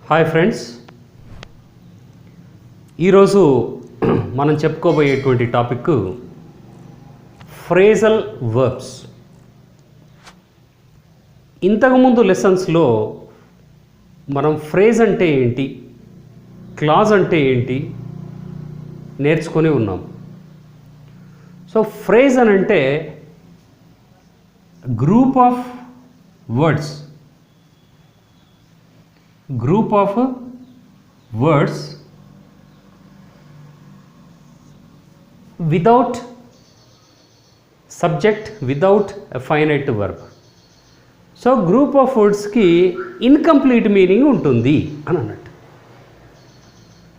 Hi friends, ఈరోజు మనం చెప్పుకోబోయేటువంటి topic phrasal verbs. ఇంతకుముందు లెసన్స్లో మనం ఫ్రేజ్ అంటే ఏంటి, క్లాజ్ అంటే ఏంటి నేర్చుకొని ఉన్నాం. సో ఫ్రేజ్ అని అంటే group of words, group of words without subject, without a finite verb. So group of వర్డ్స్కి ఇన్కంప్లీట్ మీనింగ్ ఉంటుంది అని అన్నట్టు.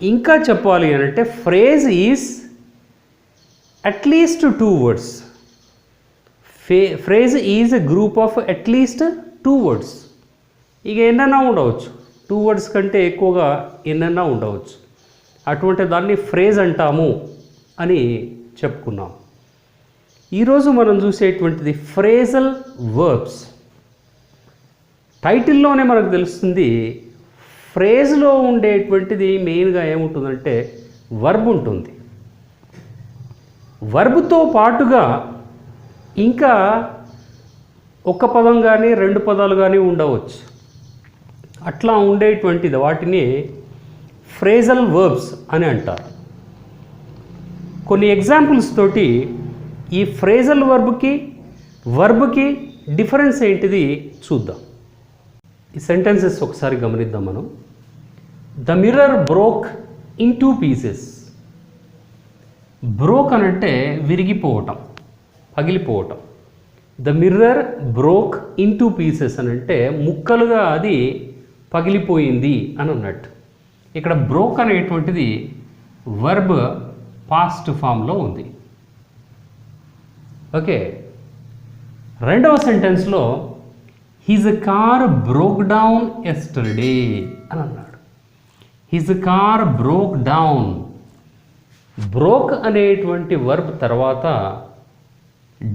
ఇంకా చెప్పాలి అని అంటే phrase is at least 2 words. Phrase is a group of at least 2 words. ఇక ఎన్నైనా ఉండవచ్చు, 2 words కంటే ఎక్కువగా ఎన్నైనా ఉండవచ్చు. అటువంటి దాన్ని ఫ్రేజ్ అంటాము అని చెప్పుకున్నాం. ఈరోజు మనం చూసేటువంటిది ఫ్రేజల్ వర్బ్స్. టైటిల్లోనే మనకు తెలుస్తుంది. ఫ్రేజ్లో ఉండేటువంటిది మెయిన్గా ఏముంటుందంటే వర్బ్ ఉంటుంది. వర్బ్తో పాటుగా ఇంకా ఒక పదం కానీ 2 పదాలు కానీ ఉండవచ్చు. అట్లా ఉండేటువంటిది వాటిని ఫ్రేజల్ వర్బ్స్ అని అంటారు. కొన్ని ఎగ్జాంపుల్స్ తోటి ఈ ఫ్రేజల్ వర్బ్కి డిఫరెన్స్ ఏంటిది చూద్దాం. ఈ సెంటెన్సెస్ ఒకసారి గమనిద్దాం మనం. The mirror broke in 2 pieces. Broke అని అంటే విరిగిపోవటం, పగిలిపోవటం. The mirror broke in 2 pieces అని అంటే ముక్కలుగా అది పగిలిపోయింది అని అన్నట్టు. ఇక్కడ బ్రోక్ అనేటువంటిది వర్బ్ పాస్ట్ ఫామ్లో ఉంది. ఓకే, రెండవ సెంటెన్స్లో his car broke down yesterday అని అన్నాడు. His car broke down. Broke అనేటువంటి వర్బ్ తర్వాత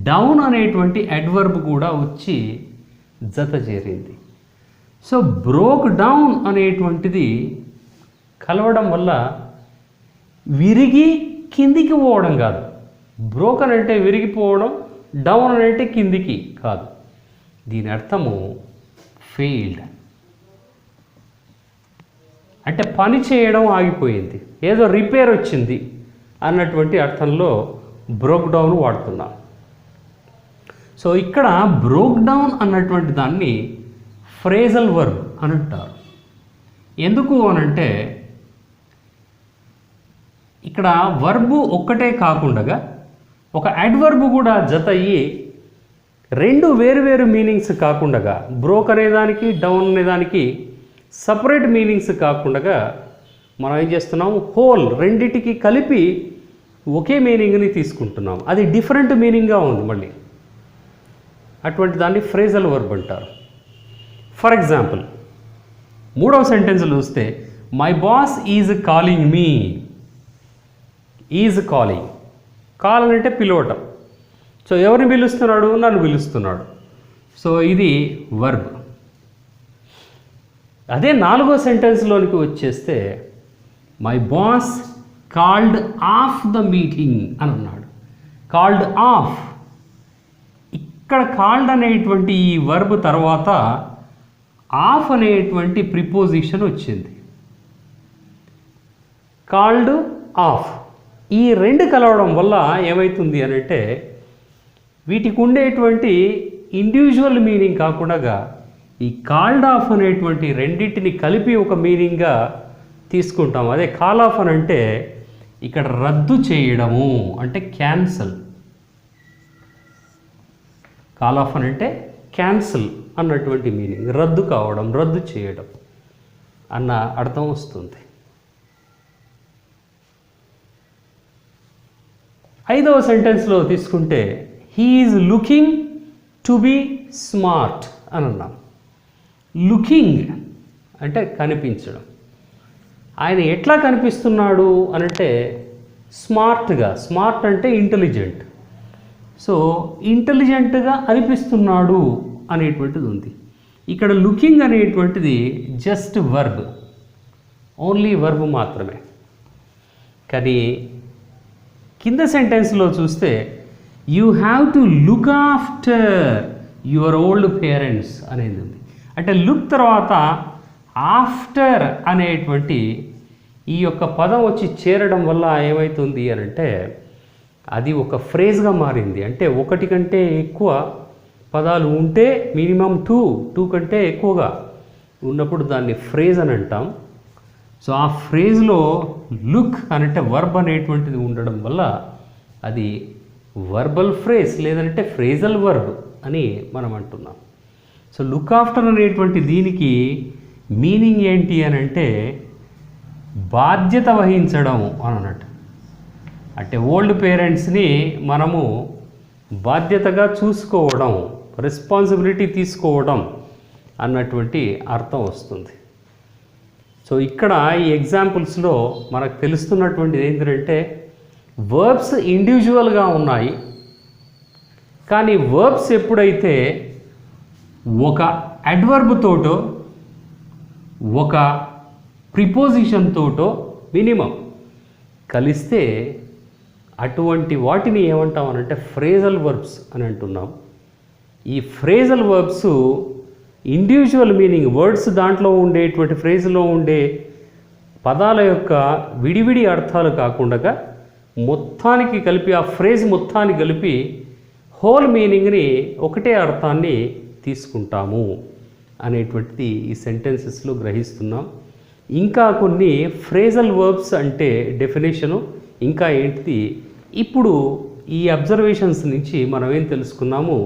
డౌన్ అనేటువంటి అడ్వర్బ్ కూడా వచ్చి జత చేరింది. సో బ్రోక్ డౌన్ అనేటువంటిది కలవడం వల్ల విరిగి కిందికి పోవడం కాదు. బ్రోక్ అని అంటే విరిగిపోవడం, డౌన్ అని అంటే కిందికి కాదు. దీని అర్థము ఫెయిల్డ్ అంటే పని చేయడం ఆగిపోయింది, ఏదో రిపేర్ వచ్చింది అన్నటువంటి అర్థంలో బ్రోక్ డౌన్ వాడుతున్నాం. సో ఇక్కడ బ్రోక్ డౌన్ అన్నటువంటి దాన్ని ఫ్రేజల్ వర్బ్ అని అంటారు. ఎందుకు అనంటే ఇక్కడ వర్బు ఒక్కటే కాకుండా ఒక అడ్వర్బ్ కూడా జత అయ్యి 2 వేరు మీనింగ్స్ కాకుండా, బ్రోక్ అనేదానికి డౌన్ అనేదానికి సపరేట్ మీనింగ్స్ కాకుండా మనం ఏం చేస్తున్నాం, హోల్ రెండిటికి కలిపి ఒకే మీనింగ్ని తీసుకుంటున్నాం. అది డిఫరెంట్ మీనింగ్గా ఉంది మళ్ళీ. అటువంటి దాన్ని ఫ్రేజల్ వర్బ్ అంటారు. ఫర్ ఎగ్జాంపుల్, 3వ సెంటెన్స్లో చూస్తే my boss is calling me. Is calling, call అంటే పిలవటం. సో ఎవరిని పిలుస్తున్నాడు? నన్ను పిలుస్తున్నాడు. సో ఇది వర్బ్. అదే 4వ సెంటెన్స్లోనికి వచ్చేస్తే my boss called of the meeting అని అన్నాడు. Called of. ఇక్కడ కాల్డ్ అనేటువంటి ఈ వర్బ్ తర్వాత ఆఫ్ అనేటువంటి ప్రిపోజిషన్ వచ్చింది. Called of. ఈ 2 కలవడం వల్ల ఏమవుతుంది అని అంటే వీటికి ఉండేటువంటి ఇండివిజువల్ మీనింగ్ కాకుండా ఈ కాల్డ్ ఆఫ్ అనేటువంటి రెండింటిని కలిపి ఒక మీనింగ్గా తీసుకుంటాం. అదే కాల్ ఆఫ్ అని అంటే ఇక్కడ రద్దు చేయడము అంటే క్యాన్సల్. కాల్ ఆఫ్ అని అంటే క్యాన్సల్ అన్నటువంటి మీనింగ్, రద్దు కావడం, రద్దు చేయడం అన్న అర్థం వస్తుంది. 5వ సెంటెన్స్లో తీసుకుంటే he is looking to be smart అని అన్నాం. లుకింగ్ అంటే కనిపించడం. ఆయన ఎట్లా కనిపిస్తున్నాడు అనంటే స్మార్ట్గా. స్మార్ట్ అంటే ఇంటెలిజెంట్. సో ఇంటెలిజెంట్గా అనిపిస్తున్నాడు అనేటువంటిది ఉంది. ఇక్కడ లుకింగ్ అనేటువంటిది జస్ట్ వర్బ్, ఓన్లీ వర్బ్ మాత్రమే. కానీ కింద సెంటెన్స్లో చూస్తే you have to look after your old parents అనేది ఉంది. అంటే లుక్ తర్వాత ఆఫ్టర్ అనేటువంటి ఈ యొక్క పదం వచ్చి చేరడం వల్ల ఏమవుతుంది అని అంటే అది ఒక ఫ్రేజ్గా మారింది. అంటే ఒకటి కంటే ఎక్కువ పదాలు ఉంటే మినిమం టూ కంటే ఎక్కువగా ఉన్నప్పుడు దాన్ని ఫ్రేజ్ అని అంటాం. సో ఆ ఫ్రేజ్లో లుక్ అనంటే వర్బ్ అనేటువంటిది ఉండడం వల్ల అది వర్బల్ ఫ్రేజ్ లేదంటే ఫ్రేజల్ వర్బ్ అని మనం అంటున్నాం. సో లుక్ ఆఫ్టర్ అనేటువంటి దీనికి మీనింగ్ ఏంటి అని అంటే బాధ్యత వహించడం అని అన్నట్టు. అంటే ఓల్డ్ పేరెంట్స్ని మనము బాధ్యతగా చూసుకోవడం, రెస్పాన్సిబిలిటీ తీసుకోవడం అన్నటువంటి అర్థం వస్తుంది. సో ఇక్కడ ఈ ఎగ్జాంపుల్స్లో మనకు తెలుస్తున్నటువంటిది ఏంటంటే వర్బ్స్ ఇండివిజువల్గా ఉన్నాయి, కానీ వర్బ్స్ ఎప్పుడైతే ఒక అడ్వర్బ్ తోటో ఒక ప్రిపోజిషన్ తోటో మినిమం కలిస్తే అటువంటి వాటిని ఏమంటాం అనంటే ఫ్రేజల్ వర్బ్స్ అని అంటున్నాం. ఈ phrasal verbs individual meaning words దాంట్లో ఉండేటువంటి ఫ్రేజ్లో ఉండే పదాల యొక్క విడివిడి అర్థాలు కాకుండా మొత్తానికి కలిపి ఆ ఫ్రేజ్ మొత్తాన్ని కలిపి హోల్ మీనింగ్ని ఒకటే అర్థాన్ని తీసుకుంటాము అనేటువంటిది ఈ సెంటెన్సెస్లో గ్రహిస్తున్నాం. ఇంకా కొన్ని ఫ్రేజల్ వర్బ్స్ అంటే డెఫినేషను ఇంకా ఏంటిది ఇప్పుడు ఈ అబ్జర్వేషన్స్ నుంచి మనం ఏం తెలుసుకున్నాము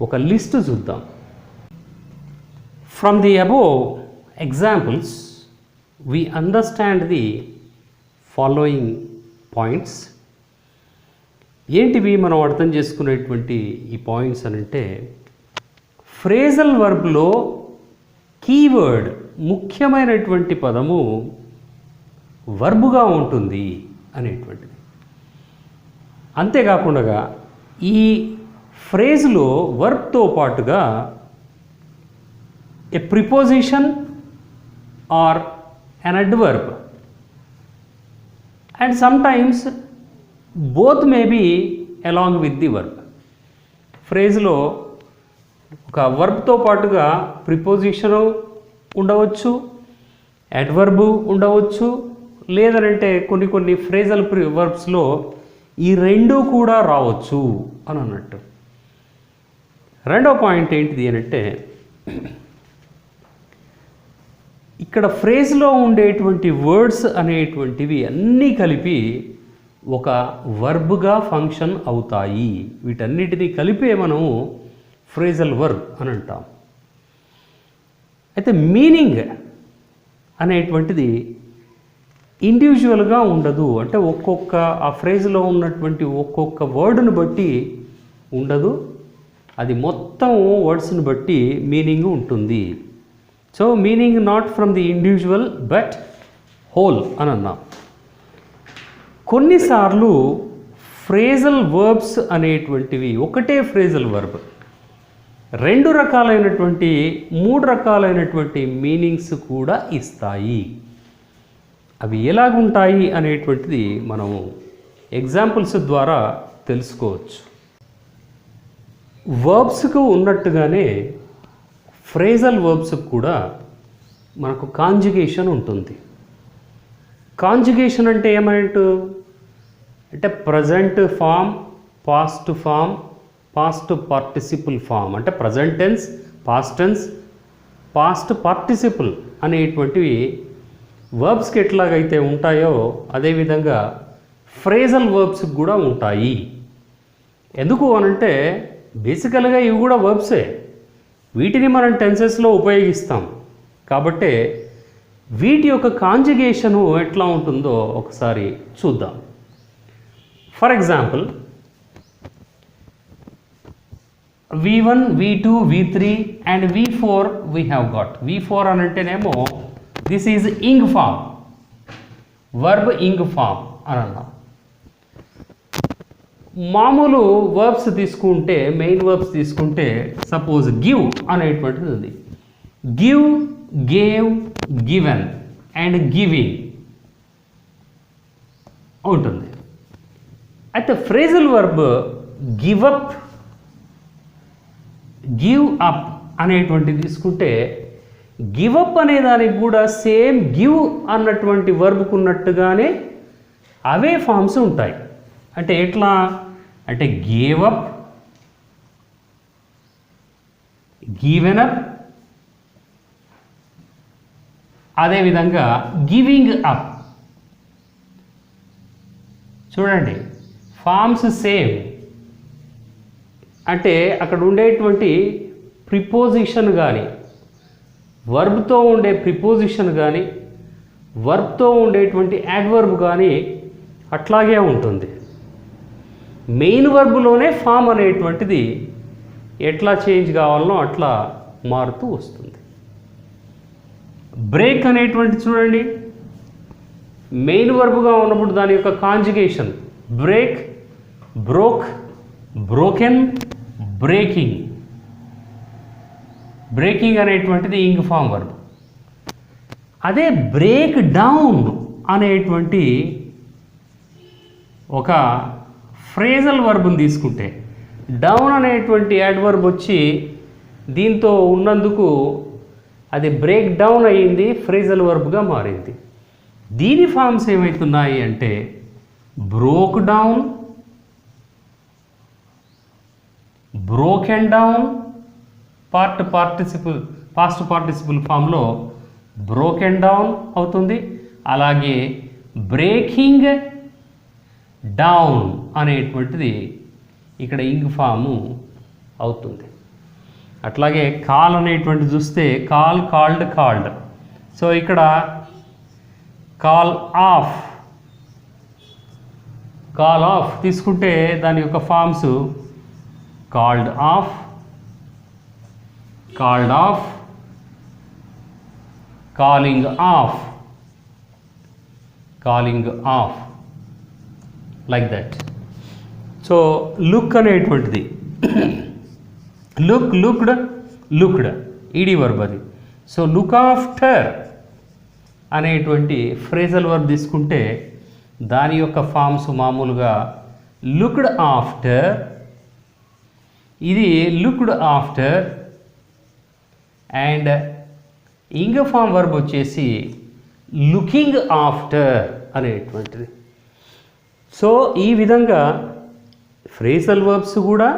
ఒక లిస్ట్ చూద్దాం. From the above examples we understand the following points. ఏంటివి మనం అర్థం చేసుకునేటువంటి ఈ పాయింట్స్ అని అంటే ఫ్రేజల్ వర్బ్లో కీవర్డ్ ముఖ్యమైనటువంటి పదము వర్బుగా ఉంటుంది అనేటువంటిది. అంతేకాకుండా ఈ ఫ్రేజ్లో వర్బ్తో పాటుగా a preposition or an adverb and sometimes both may be along with the verb. ఫ్రేజ్లో ఒక వర్బ్తో పాటుగా ప్రిపోజిషను ఉండవచ్చు, అడ్వర్బ్ ఉండవచ్చు, లేదంటే కొన్ని ఫ్రేజల్ వర్బ్స్లో ఈ రెండు కూడా రావచ్చు అని అన్నట్టు. రెండో పాయింట్ ఏంటిది అని అంటే ఇక్కడ ఫ్రేజ్లో ఉండేటువంటి వర్డ్స్ అనేటువంటివి అన్నీ కలిపి ఒక వర్బ్గా ఫంక్షన్ అవుతాయి. వీటన్నిటినీ కలిపే మనము ఫ్రేజల్ వర్బ్ అని అంటాం. అయితే మీనింగ్ అనేటువంటిది ఇండివిజువల్గా ఉండదు. అంటే ఒక్కొక్క ఆ ఫ్రేజ్లో ఉన్నటువంటి ఒక్కొక్క వర్డ్ను బట్టి ఉండదు, అది మొత్తం వర్డ్స్ని బట్టి మీనింగ్ ఉంటుంది. So meaning not from the individual but whole అని అన్నాం. కొన్నిసార్లు ఫ్రేజల్ వర్బ్స్ అనేటువంటివి ఒకటే ఫ్రేజల్ వర్బ్ 2 రకాలైనటువంటి 3 రకాలైనటువంటి మీనింగ్స్ కూడా ఇస్తాయి. అవి ఎలాగుంటాయి అనేటువంటిది మనము ఎగ్జాంపుల్స్ ద్వారా తెలుసుకోవచ్చు. వర్బ్స్కు ఉన్నట్టుగానే ఫ్రేజల్ వర్బ్స్ కూడా మనకు కాంజుగేషన్ ఉంటుంది. కాంజుగేషన్ అంటే ఏమంటూ అంటే present form, past form, past participle form. అంటే present tense, past tense, past participle అనేటువంటివి వర్బ్స్కి ఎట్లాగైతే ఉంటాయో అదేవిధంగా ఫ్రేజల్ వర్బ్స్కి కూడా ఉంటాయి. ఎందుకు అనంటే బేసికల్గా ఇవి కూడా వర్బ్సే, వీటిని మనం టెన్సెస్లో ఉపయోగిస్తాం. కాబట్టి వీటి యొక్క కాంజుగేషను ఎట్లా ఉంటుందో ఒకసారి చూద్దాం. For example V1, V2, V3 and V4 we have got. V4 అని అంటేనేమో this is ing form, verb ing form అని అన్నాం. మామూలు వర్బ్స్ తీసుకుంటే మెయిన్ వర్బ్స్ తీసుకుంటే సపోజ్ గివ్ అనేటువంటిది ఉంది. Give, gave, given and giving ఉంటుంది. అయితే phrasal verb give up, give up అనేటువంటిది తీసుకుంటే గివ్ అప్ అనే దానికి కూడా సేమ్ గివ్ అన్నటువంటి వర్బ్కు ఉన్నట్టుగానే అవే ఫామ్స్ ఉంటాయి. అంటే ఎట్లా అంటే గేవ్ అప్, గివెన్ అప్, అదేవిధంగా గివింగ్ అప్. చూడండి ఫామ్స్ సేమ్, అంటే అక్కడ ఉండేటువంటి ప్రిపోజిషన్ కానీ, వర్బ్తో ఉండే ప్రిపోజిషన్ కానీ, వర్బ్తో ఉండేటువంటి యాడ్వర్బ్ కానీ అట్లాగే ఉంటుంది. మెయిన్ వర్బ్లోనే ఫామ్ అనేటువంటిది ఎట్లా చేంజ్ కావాలనో అట్లా మారుతూ వస్తుంది. బ్రేక్ అనేటువంటి చూడండి, మెయిన్ వర్బ్గా ఉన్నప్పుడు దాని యొక్క conjugation break, broke, broken, breaking. Breaking అనేటువంటిది ఇంగ్ ఫామ్ వర్బ్. అదే బ్రేక్ డౌన్ అనేటువంటి ఒక ఫ్రేజల్ వర్బ్ని తీసుకుంటే డౌన్ అనేటువంటి యాడ్వర్బ్ వచ్చి దీంతో ఉన్నందుకు అది బ్రేక్ డౌన్ అయ్యింది, ఫ్రేజల్ వర్బ్గా మారింది. దీని ఫామ్స్ ఏమవుతున్నాయి అంటే broke down, broken down, past participle ఫామ్లో బ్రోకెన్ డౌన్ అవుతుంది. అలాగే బ్రేకింగ్ డౌన్ అనేటువంటిది ఇక్కడ ఇంగ్ ఫాము అవుతుంది. అట్లాగే కాల్ అనేటువంటి చూస్తే కాల్, కాల్డ్, కాల్డ్. సో ఇక్కడ కాల్ ఆఫ్, కాల్ ఆఫ్ తీసుకుంటే దాని యొక్క forms called off, called off, calling off, calling off, like that. So look అనేటువంటిది look, looked, looked ED verb అది. సో లుక్ ఆఫ్టర్ అనేటువంటి ఫ్రేజల్ వర్బ్ తీసుకుంటే దాని యొక్క ఫామ్స్ మామూలుగా లుక్డ్ ఆఫ్టర్, ఇది looked after. And ing form verb వచ్చేసి looking after అనేటువంటిది. సో ఈ విధంగా ఫ్రేజల్ వర్బ్స్ కూడా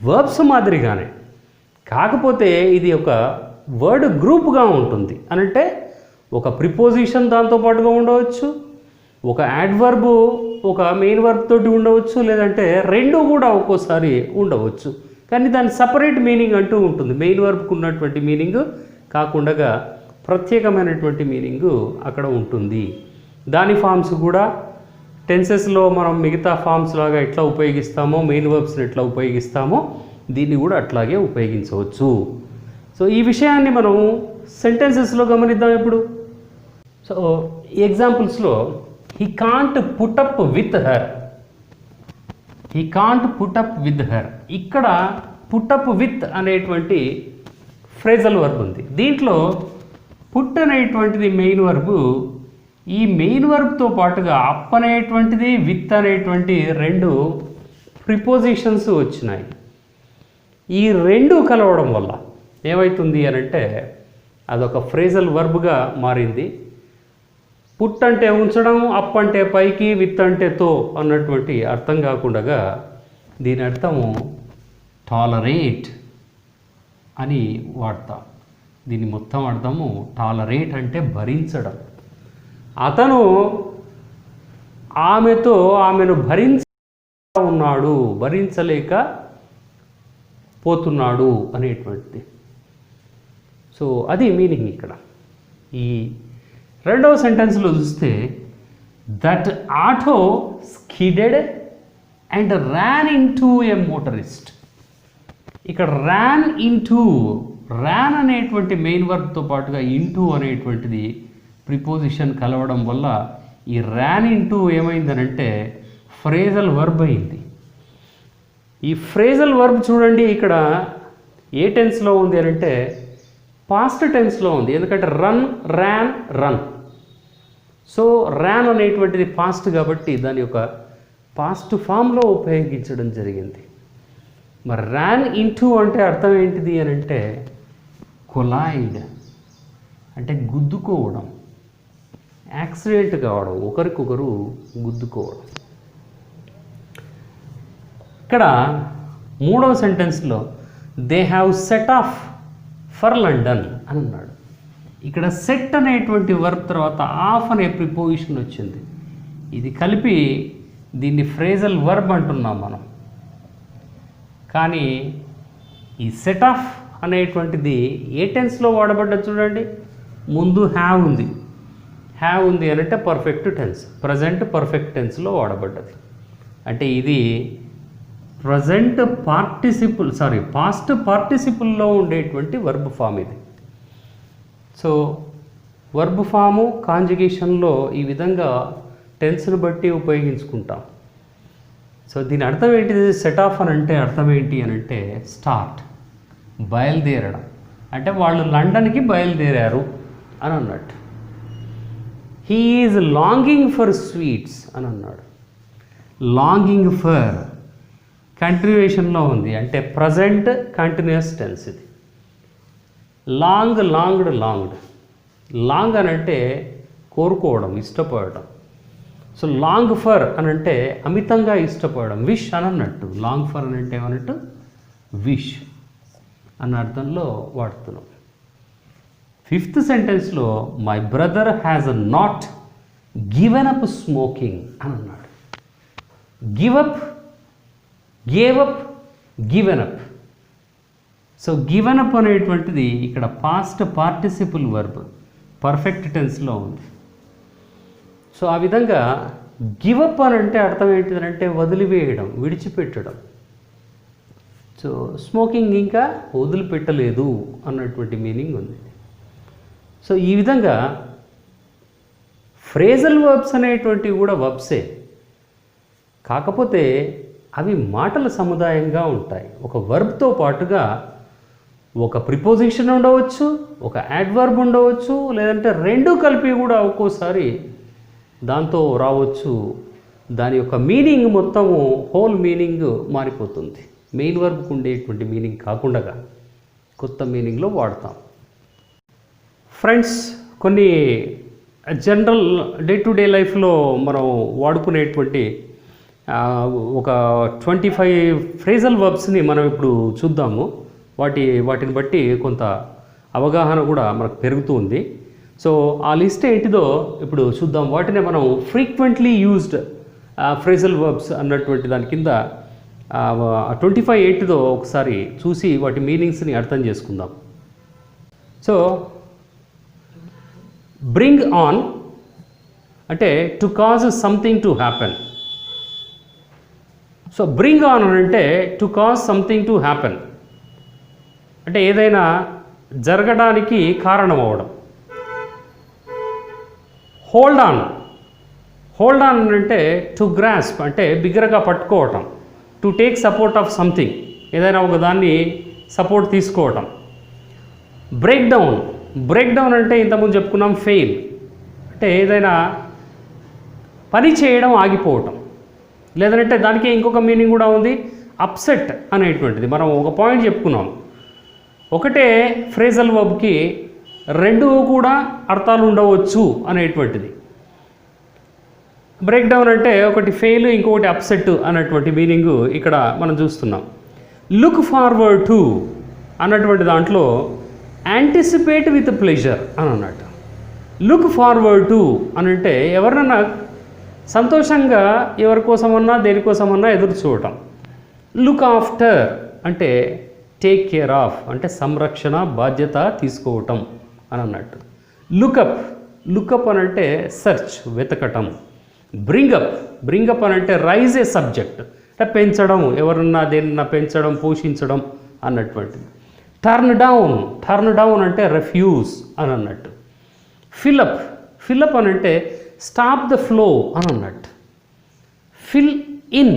వర్బ్స్ మాదిరిగానే, కాకపోతే ఇది ఒక వర్డ్ గ్రూప్గా ఉంటుంది. అంటే ఒక ప్రిపోజిషన్ దాంతోపాటుగా ఉండవచ్చు, ఒక యాడ్వర్బ్ ఒక మెయిన్ వర్బ్ తోటి ఉండవచ్చు, లేదంటే రెండు కూడా ఒక్కోసారి ఉండవచ్చు. కానీ దాని సపరేట్ మీనింగ్ అంటూ ఉంటుంది. మెయిన్ వర్బ్కు ఉన్నటువంటి మీనింగ్ కాకుండా ప్రత్యేకమైనటువంటి మీనింగు అక్కడ ఉంటుంది. దాని ఫామ్స్ కూడా టెన్సెస్లో మనం మిగతా ఫామ్స్ లాగా ఎట్లా ఉపయోగిస్తామో, మెయిన్ వర్బ్స్ని ఎట్లా ఉపయోగిస్తామో దీన్ని కూడా అట్లాగే ఉపయోగించవచ్చు. సో ఈ విషయాన్ని మనం సెంటెన్సెస్లో గమనిద్దాం ఇప్పుడు. సో ఎగ్జాంపుల్స్లో he can't put up with her, he can't put up with her. ఇక్కడ పుటప్ విత్ అనేటువంటి ఫ్రేజల్ వర్బ్ ఉంది. దీంట్లో పుట్ అనేటువంటిది మెయిన్ వర్బు. ఈ మెయిన్ వర్బ్తో పాటుగా అప్ అనేటువంటిది, విత్ అనేటువంటి రెండు ప్రిపోజిషన్స్ వచ్చినాయి. ఈ రెండు కలవడం వల్ల ఏమవుతుంది అని అంటే అదొక ఫ్రేజల్ వర్బ్గా మారింది. పుట్ అంటే ఉంచడం, అప్ అంటే పైకి, విత్ అంటే తో అన్నటువంటి అర్థం కాకుండా దీని అర్థము టాలరేట్ అని వాడతాం. దీని మొత్తం అర్థము టాలరేట్ అంటే భరించడం. అతను ఆమెను ఉన్నాడు, భరించలేక పోతున్నాడు అనేటువంటిది. సో అది మీనింగ్ ఇక్కడ. ఈ రెండవ సెంటెన్స్లో చూస్తే that auto skidded and ran into a motorist. ఇక్కడ ర్యాన్ అనేటువంటి మెయిన్ వర్బ్తో పాటుగా ఇంటూ అనేటువంటిది ప్రిపోజిషన్ కలవడం వల్ల ఈ ర్యాన్ ఇంటూ ఏమైందనంటే ఫ్రేజల్ వర్బ్ అయింది. ఈ ఫ్రేజల్ వర్బ్ చూడండి ఇక్కడ ఏ టెన్స్లో ఉంది అని అంటే పాస్ట్ టెన్స్లో ఉంది. ఎందుకంటే run, ran, run so ran అనేటువంటిది పాస్ట్ కాబట్టి దాని యొక్క పాస్ట్ ఫామ్లో ఉపయోగించడం జరిగింది. మరి ర్యాన్ ఇంటూ అంటే అర్థం ఏంటిది అని అంటే కొలైడ్ అంటే గుద్దుకోవడం, యాక్సిడెంట్ కావడం, ఒకరికొకరు గుద్దుకోవడం. ఇక్కడ మూడవ సెంటెన్స్లో they have set off for London అని అన్నాడు. ఇక్కడ సెట్ అనేటువంటి వర్బ్ తర్వాత ఆఫ్ అనే ప్రిపోజిషన్ వచ్చింది. ఇది కలిపి దీన్ని ఫ్రేజల్ వర్బ్ అంటున్నాం మనం. కానీ ఈ సెట్ ఆఫ్ అనేటువంటిది ఏ టెన్స్లో వాడబడ్డది చూడండి. ముందు హ్యావ్ ఉంది, హ్యావ్ ఉంది అని అంటే పర్ఫెక్ట్ టెన్స్, ప్రజెంట్ పర్ఫెక్ట్ టెన్స్లో వాడబడ్డది. అంటే ఇది ప్రజెంట్ పాస్ట్ పార్టిసిపుల్లో ఉండేటువంటి వర్బ్ ఫామ్ ఇది. సో వర్బ్ ఫాము కాంజుగేషన్లో ఈ విధంగా టెన్స్ను బట్టి ఉపయోగించుకుంటాం. సో దీని అర్థం ఏంటిది? సెట్ ఆఫ్ అని అంటే అర్థం ఏంటి అని అంటే స్టార్ట్, బయలుదేరడం. అంటే వాళ్ళు లండన్కి బయలుదేరారు అని అన్నట్టు. He is longing for sweets అని అన్నాడు. లాంగింగ్ ఫర్ కంటిన్యూషన్లో ఉంది, అంటే ప్రజెంట్ కంటిన్యూస్ టెన్స్ ఇది. లాంగ్డ్ లాంగ్ అని అంటే కోరుకోవడం, ఇష్టపడడం. సో లాంగ్ ఫర్ అని అంటే అమితంగా ఇష్టపడడం, విష్ అని అన్నట్టు. లాంగ్ ఫర్ అని అంటే ఏమన్నట్టు విష్ అన్న అర్థంలో వాడుతున్నాం. ఫిఫ్త్ సెంటెన్స్లో my brother has not given up smoking అని అన్నాడు. Gave up given up. So given up అనేటువంటిది ఇక్కడ పాస్ట్ పార్టిసిపుల్ వర్బ్ పర్ఫెక్ట్ టెన్స్లో ఉంది. సో ఆ విధంగా గివ్ అప్ అని అంటే అర్థం ఏంటిదంటే వదిలివేయడం, విడిచిపెట్టడం. సో స్మోకింగ్ ఇంకా వదిలిపెట్టలేదు అన్నటువంటి మీనింగ్ ఉంది. సో ఈ విధంగా ఫ్రేజల్ వర్బ్స్ అనేటువంటివి కూడా వర్బ్సే, కాకపోతే అవి మాటల సముదాయంగా ఉంటాయి. ఒక వర్బ్తో పాటుగా ఒక ప్రిపోజిషన్ ఉండవచ్చు, ఒక యాడ్వర్బ్ ఉండవచ్చు, లేదంటే రెండు కలిపి కూడా ఒక్కోసారి దాంతో రావచ్చు. దాని యొక్క మీనింగ్ మొత్తము హోల్ మీనింగ్ మారిపోతుంది. మెయిన్ వర్బ్కి ఉండేటువంటి మీనింగ్ కాకుండా కొత్త మీనింగ్లో వాడతాం. ఫ్రెండ్స్, కొన్ని జనరల్ డే టు డే లైఫ్లో మనం వాడుకునేటువంటి ఒక 25 ఫ్రేజల్ వర్బ్స్ని మనం ఇప్పుడు చూద్దాము. వాటిని బట్టి కొంత అవగాహన కూడా మనకు పెరుగుతుంది. సో ఆ లిస్ట్ ఏంటిదో ఇప్పుడు చూద్దాం. వాటినే మనం ఫ్రీక్వెంట్లీ యూజ్డ్ ఫ్రేజల్ వర్బ్స్ అన్నటువంటి దాని కింద 25 ఏంటిదో ఒకసారి చూసి వాటి మీనింగ్స్ని అర్థం చేసుకుందాం. సో బ్రింగ్ ఆన్ అంటే to cause something to happen. So bring on అంటే to cause something to happen అంటే ఏదైనా జరగడానికి కారణం అవ్వడం. హోల్డ్ ఆన్ అంటే టు గ్రాస్ప్ అంటే బిగ్గరగా పట్టుకోవటం. To take support of something ఏదైనా ఒక దాన్ని సపోర్ట్ తీసుకోవటం. బ్రేక్ డౌన్ అంటే ఇంతకుముందు చెప్పుకున్నాం ఫెయిల్ అంటే ఏదైనా పని చేయడం ఆగిపోవటం. లేదంటే దానికి ఇంకొక మీనింగ్ కూడా ఉంది, అప్సెట్ అనేటువంటిది. మనం ఒక పాయింట్ చెప్పుకున్నాం, ఒకటే ఫ్రేజల్ వర్బ్కి రెండు కూడా అర్థాలు ఉండవచ్చు అనేటువంటిది. బ్రేక్ డౌన్ అంటే ఒకటి ఫెయిల్, ఇంకొకటి అప్సెట్ అన్నటువంటి మీనింగ్ ఇక్కడ మనం చూస్తున్నాం. లుక్ ఫార్వర్డ్ టు అన్నటువంటి దాంట్లో యాంటిసిపేట్ విత్ ప్లెజర్ అని అన్నట్టు. లుక్ ఫార్వర్డ్ టు అని అంటే ఎవరినన్నా సంతోషంగా ఎవరికోసమన్నా దేనికోసమన్నా ఎదురు చూడటం. లుక్ ఆఫ్టర్ అంటే టేక్ కేర్ ఆఫ్ అంటే సంరక్షణ బాధ్యత తీసుకోవటం అని అన్నట్టు. లుకప్ అని అంటే సెర్చ్ వెతకటం. బ్రింగప్ అని అంటే రైజ్ ఏ సబ్జెక్ట్ అంటే పెంచడం, ఎవరన్నా దేనిన్నా పెంచడం పోషించడం అన్నటువంటిది. టర్న్ డౌన్ అంటే రెఫ్యూజ్ అని అన్నట్టు. ఫిల్అప్ అని అంటే స్టాప్ ద ఫ్లో అని అన్నట్టు. ఫిల్ ఇన్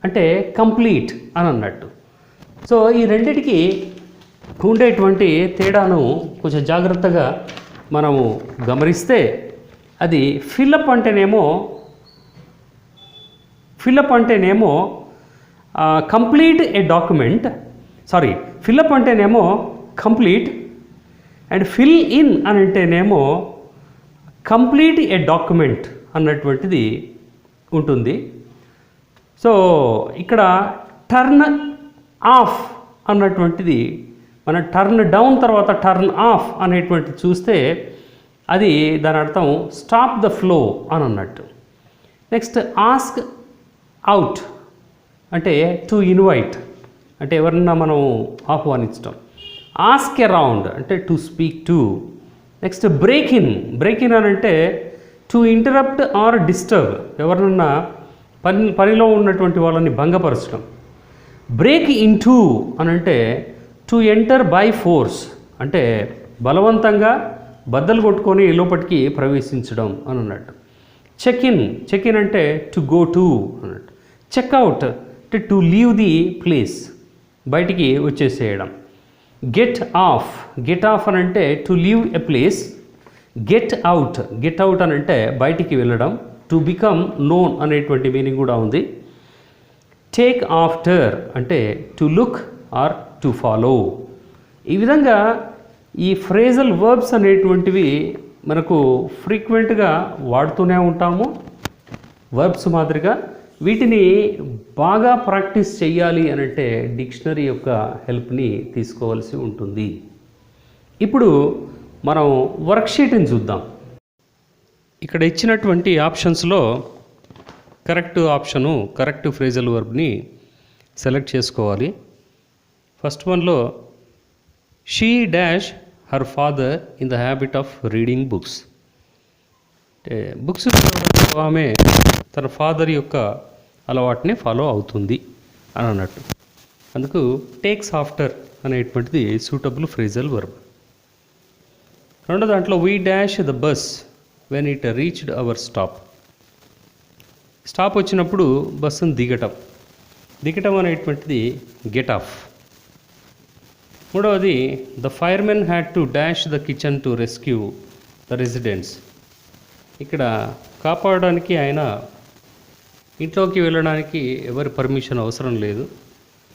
అంటే కంప్లీట్ అని అన్నట్టు. సో ఈ రెండిటికి ఉండేటువంటి తేడాను కొంచెం జాగ్రత్తగా మనము గమనిస్తే అది ఫిల్అప్ అంటేనేమో కంప్లీట్ ఏ డాక్యుమెంట్, ఫిల్అప్ అంటేనేమో కంప్లీట్, అండ్ ఫిల్ ఇన్ అని అంటేనేమో కంప్లీట్ ఏ డాక్యుమెంట్ అన్నటువంటిది ఉంటుంది. సో ఇక్కడ టర్న్ ఆఫ్ అన్నటువంటిది మనం టర్న్ డౌన్ తర్వాత టర్న్ ఆఫ్ అనేటువంటిది చూస్తే అది దాని అర్థం స్టాప్ ద ఫ్లో అని అన్నట్టు. నెక్స్ట్ ఆస్క్ అవుట్ అంటే టు ఇన్వైట్, అంటే ఎవరన్నా మనం ఆహ్వానించడం. ఆస్క్ అరౌండ్ అంటే to speak to. Next break in అని అంటే టు ఇంటరప్ట్ ఆర్ డిస్టర్బ్, ఎవరినన్నా పనిలో ఉన్నటువంటి వాళ్ళని భంగపరచడం. బ్రేక్ ఇన్ టు అని అంటే టు ఎంటర్ బై ఫోర్స్, అంటే బలవంతంగా బద్దలు కొట్టుకొని లోపలికి ప్రవేశించడం అని అన్నట్టు. చెక్ ఇన్ అంటే టు గో టు అన్నట్టు. చెక్అవుట్ అంటే టు లీవ్ ది ప్లేస్, బయటికి వచ్చేసేయడం. గెట్ ఆఫ్ అని అంటే to leave a place. Get out అని అంటే బయటికి వెళ్ళడం. టు బికమ్ నోన్ అనేటువంటి మీనింగ్ కూడా ఉంది. టేక్ ఆఫ్టర్ అంటే to look or to follow. ఈ విధంగా ఈ ఫ్రేజల్ వర్బ్స్ అనేటువంటివి మనకు ఫ్రీక్వెంట్గా వాడుతూనే ఉంటాము వర్బ్స్ మాదిరిగా. వీటిని బాగా ప్రాక్టీస్ చేయాలి అని అంటే డిక్షనరీ యొక్క హెల్ప్ని తీసుకోవాల్సి ఉంటుంది. ఇప్పుడు మనం వర్క్షీట్ని చూద్దాం. ఇక్కడ ఇచ్చినటువంటి ఆప్షన్స్లో కరెక్ట్ ఫ్రేజల్ వర్బ్ని సెలెక్ట్ చేసుకోవాలి. ఫస్ట్ వన్లో she dash her father in the habit of reading books, అంటే బుక్స్ చదవడంలో ఆమె తన ఫాదర్ యొక్క అలవాటుని ఫాలో అవుతుంది అని అన్నట్టు. అందుకు టేక్స్ ఆఫ్టర్ అనేటువంటిది సూటబుల్ ఫ్రేజల్ వర్బ్. రెండో దాంట్లో we dash the bus when it reached hour stop వచ్చినప్పుడు బస్సును దిగటం అనేటువంటిది గెట్ ఆఫ్. మూడవది the firemen had to dash the kitchen to rescue the residents. ఇక్కడ కాపాడడానికి ఆయన ఇంట్లోకి వెళ్ళడానికి ఎవరి పర్మిషన్ అవసరం లేదు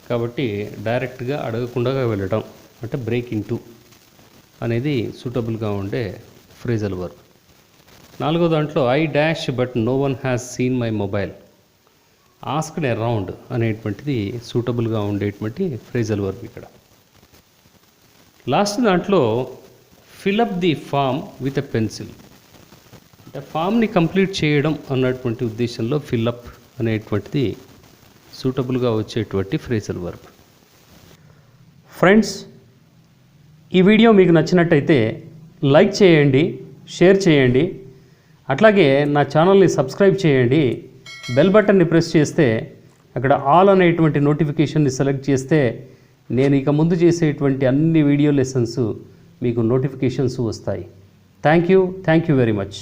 కాబట్టి డైరెక్ట్గా అడగకుండా వెళ్ళడం అంటే బ్రేక్ ఇన్ టు అనేది సూటబుల్గా ఉండే ఫ్రేజల్ వర్బ్. నాలుగో దాంట్లో I dash but no one has seen my mobile. Asked around అనేటువంటిది సూటబుల్గా ఉండేటువంటి ఫ్రేజల్ వర్బ్ ఇక్కడ. లాస్ట్ దాంట్లో fill up the form with a pencil, అంటే ఫామ్ని కంప్లీట్ చేయడం అన్నటువంటి ఉద్దేశంలో ఫిల్అప్ అనేటువంటిది సూటబుల్గా వచ్చేటువంటి ఫ్రేజల్ వర్బ్. ఫ్రెండ్స్, ఈ వీడియో మీకు నచ్చినట్టయితే లైక్ చేయండి, షేర్ చేయండి, అట్లాగే నా ఛానల్ని సబ్స్క్రైబ్ చేయండి. బెల్ బటన్ని ప్రెస్ చేస్తే అక్కడ ఆల్ అనేటువంటి నోటిఫికేషన్ని సెలెక్ట్ చేస్తే నేను ఇక ముందు చేసేటువంటి అన్ని వీడియో లెసన్స్ మీకు నోటిఫికేషన్స్ వస్తాయి. Thank you very much.